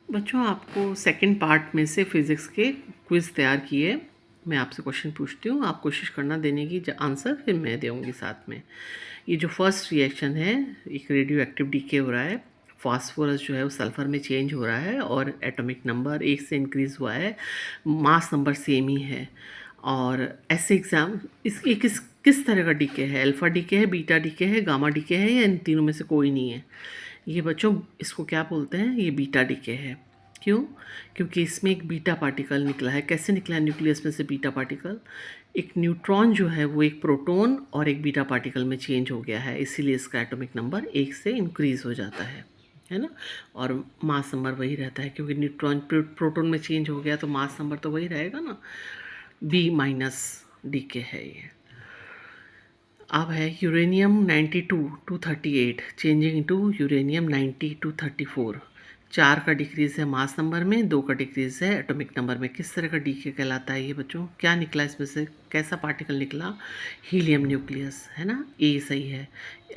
बच्चों, आपको second part में से फिज़िक्स के क्विज़ तैयार किए। मैं आपसे क्वेश्चन पूछती हूँ, आप कोशिश करना देने की आंसर, फिर मैं दूँगी साथ में। ये जो फर्स्ट रिएक्शन है, एक रेडियो एक्टिव डीके हो रहा है। फास्फोरस जो है वो सल्फ़र में चेंज हो रहा है और एटॉमिक नंबर 1 से इंक्रीज़ हुआ है। मास नंबर सेम ही है। और ऐसे एग्ज़ाम इसकी किस किस तरह का डीके है? अल्फ़ा डीके है, बीटा डीके है, गामा डीके है, या इन तीनों में से कोई नहीं है? ये बच्चों, इसको क्या बोलते हैं? ये बीटा डीके है। क्यों? क्योंकि इसमें एक बीटा पार्टिकल निकला है। कैसे निकला है न्यूक्लियस में से बीटा पार्टिकल? एक न्यूट्रॉन जो है वो एक प्रोटॉन और एक बीटा पार्टिकल में चेंज हो गया है, इसीलिए इसका एटॉमिक नंबर 1 से इंक्रीज़ हो जाता है ना। और मास नंबर वही रहता है, क्योंकि न्यूट्रॉन प्रोटॉन में चेंज हो गया तो मास नंबर तो वही रहेगा ना। बी माइनस डी के है ये। अब है uranium 92 two 38 changing to uranium 90 two 34। 4 का डिक्रीज़ है मास नंबर में, 2 का डिक्रीज़ है एटॉमिक नंबर में। किस तरह का डीके कहलाता है ये बच्चों? क्या निकला इसमें से? कैसा पार्टिकल निकला? हीलियम न्यूक्लियस, है ना। ए सही है।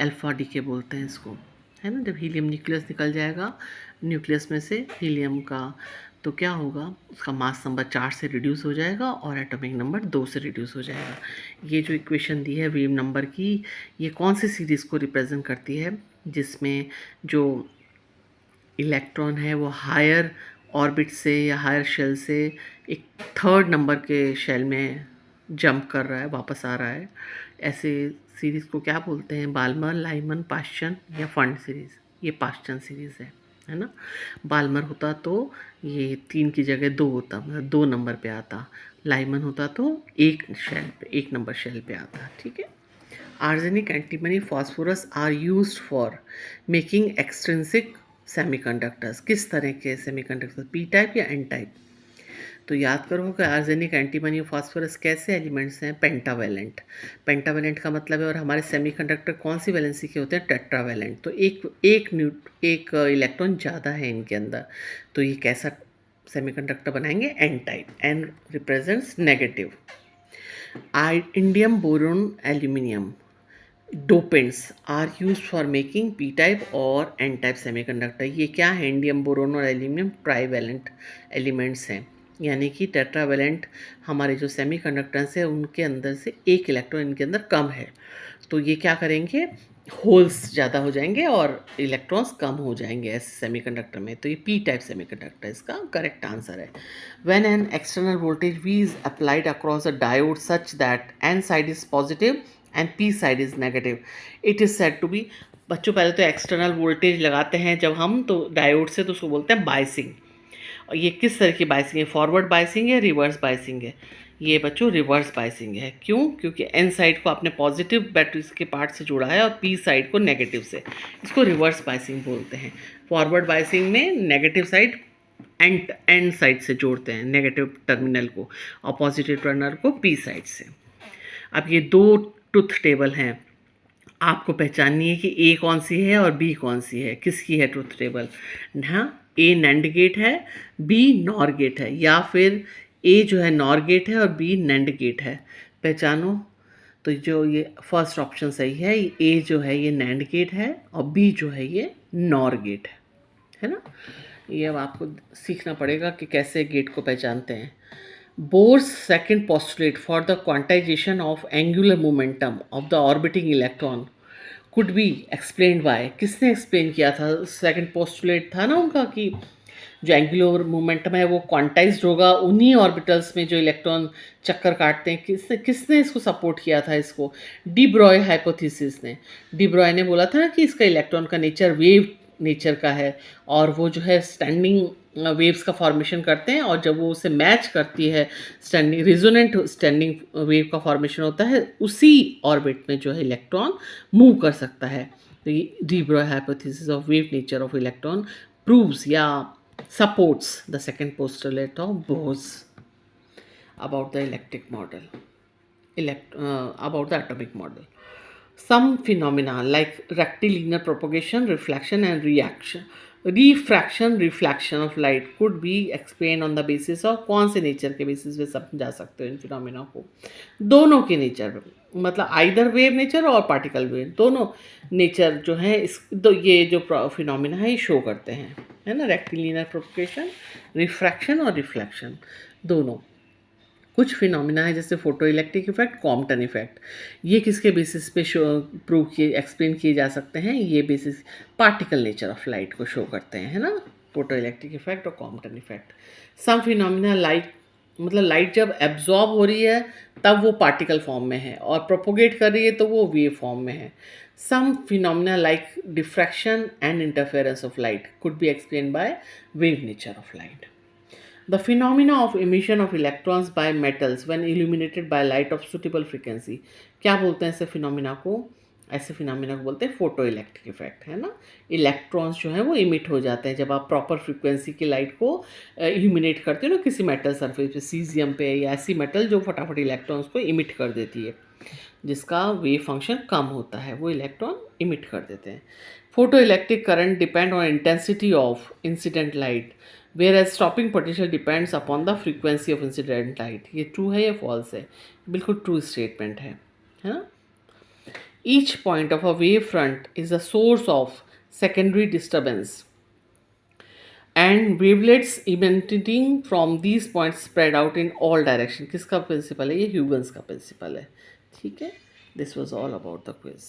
अल्फ़ा डीके बोलते हैं इसको, है ना। जब हीलियम न्यूक्लियस निकल जाएगा न्यूक्लियस में से हीलियम का, तो क्या होगा? उसका मास नंबर 4 से रिड्यूस हो जाएगा और एटॉमिक नंबर 2 से रिड्यूस हो जाएगा। ये जो इक्वेशन दी है वेव नंबर की, ये कौन सी सीरीज़ को रिप्रेजेंट करती है? जिसमें जो इलेक्ट्रॉन है वो हायर ऑर्बिट से या हायर शेल से एक थर्ड नंबर के शेल में जंप कर रहा है, वापस आ रहा है। ऐसे सीरीज़ को क्या बोलते हैं? बाल्मर, लाइमन, पाश्चन या फंड सीरीज़। ये पाश्चन सीरीज़ है ना। बाल्मर होता तो ये 3 की जगह 2 होता, मतलब 2 नंबर पे आता। लाइमन होता तो एक नंबर शेल पे आता। ठीक है। Arsenic, antimony, phosphorus are used for making extrinsic semiconductors. किस तरह के सेमीकंडक्टर? पी टाइप या एन टाइप? तो याद करो कि आर्सेनिक, एंटीमनी, फास्फोरस कैसे एलिमेंट्स हैं? पेंटावेलेंट। पेंटावेलेंट का मतलब है, और हमारे सेमीकंडक्टर कौन सी वैलेंसी के होते हैं? टेट्रावेलेंट। तो एक इलेक्ट्रॉन ज़्यादा है इनके अंदर। तो ये कैसा सेमीकंडक्टर बनाएंगे? N type. N represents negative. Indium, boron, aluminium dopants are use for making P type और एन टाइप सेमीकंडक्टर। ये क्या है? इंडियम, बोरोन और एल्यूमिनियम ट्राईवैलेंट एलिमेंट्स हैं, यानी कि टेट्रावैलेंट हमारे जो सेमीकंडक्टर्स हैं उनके अंदर से एक इलेक्ट्रॉन इनके अंदर कम है। तो ये क्या करेंगे? होल्स ज़्यादा हो जाएंगे और इलेक्ट्रॉन्स कम हो जाएंगे ऐसे सेमीकंडक्टर में। तो ये पी टाइप सेमीकंडक्टर इसका करेक्ट आंसर है। When an external voltage V is applied across a diode such that N side is positive and P side is negative, it is said to be. बच्चों, पहले तो external voltage लगाते हैं जब हम, तो डायोड से, तो उसको बोलते हैं बायसिंग। और ये किस तरह की बायसिंग है? फॉरवर्ड बायसिंग है, रिवर्स बायसिंग है? ये बच्चों रिवर्स बायसिंग है। क्यों? क्योंकि एन साइड को आपने पॉजिटिव बैटरीज के पार्ट से जोड़ा है और पी साइड को नेगेटिव से। इसको रिवर्स बायसिंग बोलते हैं। फॉरवर्ड बायसिंग में नेगेटिव साइड एन साइड से जोड़ते हैं, नेगेटिव टर्मिनल को, और पॉजिटिव टर्मिनल को पी साइड से। अब ये 2 ट्रुथ टेबल हैं, आपको पहचाननी है कि ए कौन सी है और बी कौन सी है। किसकी है ट्रुथ टेबल? हाँ, ए नैंड गेट है, बी नॉर गेट है, या फिर ए जो है नॉर गेट है और बी नैंड गेट है। पहचानो। तो जो ये फर्स्ट ऑप्शन सही है, ए जो है ये नैंड गेट है और बी जो है ये नॉर गेट है ना। ये अब आपको सीखना पड़ेगा कि कैसे गेट को पहचानते हैं। Bohr's second postulate for the quantization of angular momentum of the orbiting electron could be explained by। किसने एक्सप्लेन किया था? सेकंड पोस्टुलेट था ना उनका कि जो एंगुलर मोमेंटम है वो क्वांटाइज्ड होगा उन्हीं ऑर्बिटल्स में जो इलेक्ट्रॉन चक्कर काटते हैं। किसने किसने इसको सपोर्ट किया था? इसको डी ब्रॉय हाइपोथेसिस ने। डी ब्रॉय ने बोला था ना कि इसका इलेक्ट्रॉन का नेचर वेव नेचर का है, और वो जो है स्टैंडिंग वेव्स का फॉर्मेशन करते हैं, और जब वो उसे मैच करती है स्टैंडिंग रिजोनेंट स्टैंडिंग वेव का फॉर्मेशन होता है, उसी ऑर्बिट में जो है इलेक्ट्रॉन मूव कर सकता है। तो ये D Broglie hypothesis of wave nature of electron proves या supports the second postulate of Bose about the electric model, about the atomic model. Some phenomena like rectilinear propagation, reflection and refraction of light could be explained on the basis of कौन से nature के basis पे समझा सकते हो in phenomena को? दोनों के नेचर मतलब आइदर वेव नेचर और पार्टिकल वेव दोनों नेचर जो है इस तो ये जो फिनोमिना है ये शो करते हैं, है ना, रेक्टिलिनियर प्रोपगेशन, रिफ्रैक्शन और रिफ्लेक्शन दोनों। कुछ फिनोमिना है जैसे photo electric effect, Compton effect, ये किसके बेसिस पे शो प्रूव किए एक्सप्लेन किए जा सकते हैं, ये basis particle nature of light को शो करते हैं, है ना, फोटो इलेक्ट्रिक इफेक्ट और कॉम्पटन इफेक्ट। सम फिनोमिना लाइक मतलब लाइट जब एब्जॉर्ब हो रही है तब वो पार्टिकल फॉर्म में है और प्रोपोगेट कर रही है तो वो वेव फॉर्म में है। Some phenomena like diffraction and interference of light could be explain by wave nature of light. The phenomena of emission of electrons by metals when illuminated by light of suitable frequency, क्या बोलते हैं ऐसे phenomena को? ऐसे phenomena को बोलते हैं photo electric effect, है ना। इलेक्ट्रॉन्स जो है वो इमिट हो जाते हैं जब आप प्रॉपर फ्रीक्वेंसी की लाइट को इल्यूमिनेट करते हो ना किसी मेटल सरफेस पे, सीजियम पे या ऐसी मेटल जो फटाफट इलेक्ट्रॉन्स को इमिट कर देती है, जिसका वेव फंक्शन कम होता है, वो इलेक्ट्रॉन इमिट कर देते हैं। Photo electric current depend on intensity of incident light, whereas stopping potential depends upon the frequency of incident light. ये ट्रू है या फॉल्स है? बिल्कुल ट्रू स्टेटमेंट है ना। Each point of a wave front is a source of secondary disturbance and wavelets emitting from these points spread out in all direction. किसका principle है? ये ह्यूगन्स का प्रिंसिपल है। ठीक है, this was all about the quiz.